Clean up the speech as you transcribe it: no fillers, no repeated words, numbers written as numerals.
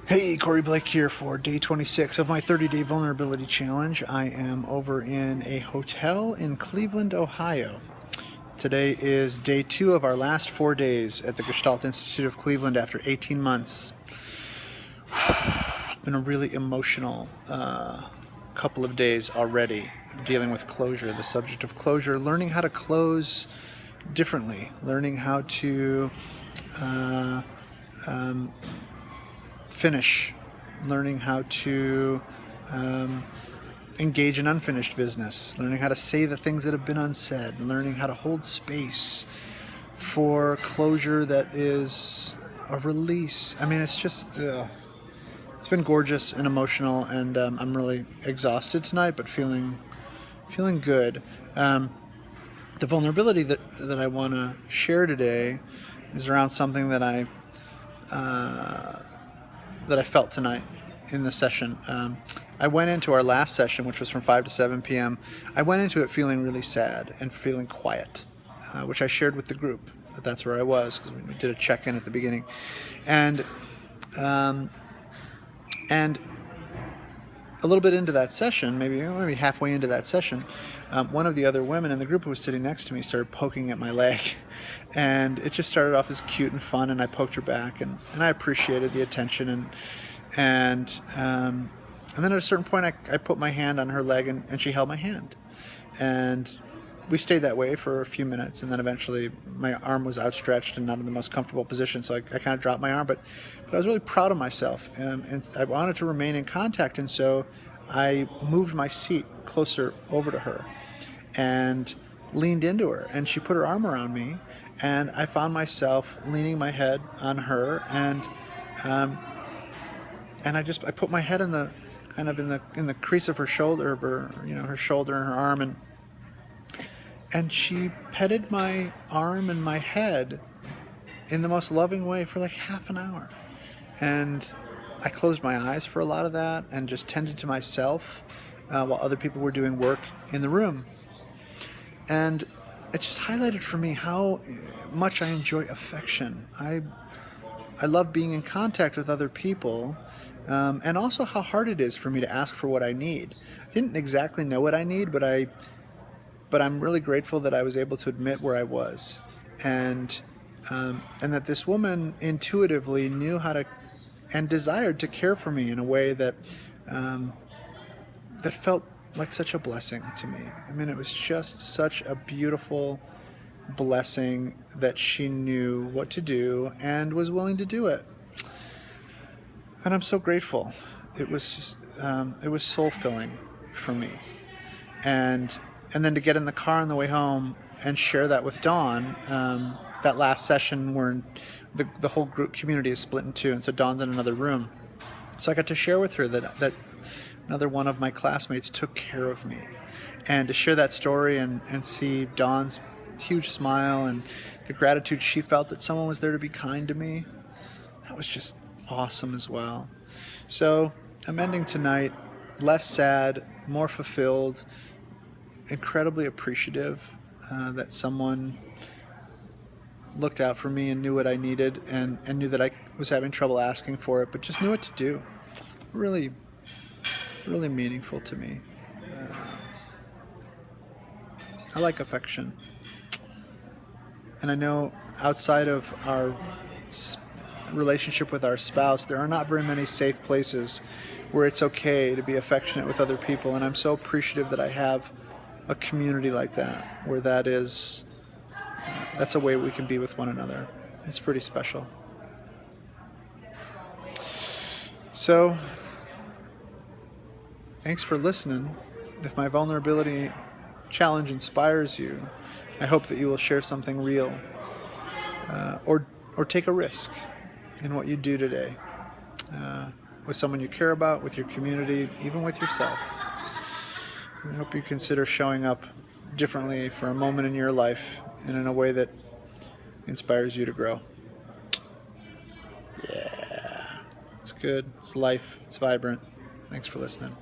Hey, Corey Blake here for day 26 of my 30-day vulnerability challenge. I am over in a hotel in Cleveland, Ohio. Today is day 2 of our last 4 days at the Gestalt Institute of Cleveland after 18 months. It's been a really emotional couple of days already dealing with closure, the subject of closure, learning how to close differently, learning how to finish, learning how to engage in unfinished business, learning how to say the things that have been unsaid, learning how to hold space for closure that is a release. I mean, it's just, it's been gorgeous and emotional, and I'm really exhausted tonight, but feeling good. The vulnerability that I want to share today is around something that I felt tonight in the session. I went into our last session, which was from 5 to 7 p.m. I went into it feeling really sad and feeling quiet, which I shared with the group. That's where I was, because we did a check-in at the beginning. And a little bit into that session, maybe halfway into that session, one of the other women in the group who was sitting next to me started poking at my leg. And it just started off as cute and fun, and I poked her back, and I appreciated the attention. And then at a certain point, I put my hand on her leg, and she held my hand. And we stayed that way for a few minutes, and then eventually my arm was outstretched and not in the most comfortable position, so I kind of dropped my arm, but I was really proud of myself, and I wanted to remain in contact, and so I moved my seat closer over to her and leaned into her, and she put her arm around me, and I found myself leaning my head on her, and I put my head in the crease of her shoulder, her shoulder and her arm, and she petted my arm and my head in the most loving way for like half an hour. And I closed my eyes for a lot of that and just tended to myself while other people were doing work in the room. And it just highlighted for me how much I enjoy affection. I love being in contact with other people, and also how hard it is for me to ask for what I need. I didn't exactly know what I need, but I'm really grateful that I was able to admit where I was, and that this woman intuitively knew how to and desired to care for me in a way that felt like such a blessing to me. I mean, it was just such a beautiful blessing that she knew what to do and was willing to do it, and I'm so grateful. It was soul filling for me, and then to get in the car on the way home and share that with Dawn. That last session where the whole group community is split in two, and so Dawn's in another room. So I got to share with her that another one of my classmates took care of me. And to share that story and see Dawn's huge smile and the gratitude she felt that someone was there to be kind to me, that was just awesome as well. So I'm ending tonight less sad, more fulfilled, incredibly appreciative that someone looked out for me and knew what I needed, and knew that I was having trouble asking for it, but just knew what to do. Really, really meaningful to me. I like affection. And I know outside of our relationship with our spouse, there are not very many safe places where it's okay to be affectionate with other people, and I'm so appreciative that I have a community like that, where that's a way we can be with one another. It's pretty special. So, thanks for listening. If my vulnerability challenge inspires you, I hope that you will share something real, or take a risk in what you do today, with someone you care about, with your community, even with yourself. I hope you consider showing up differently for a moment in your life and in a way that inspires you to grow. Yeah, it's good. It's life. It's vibrant. Thanks for listening.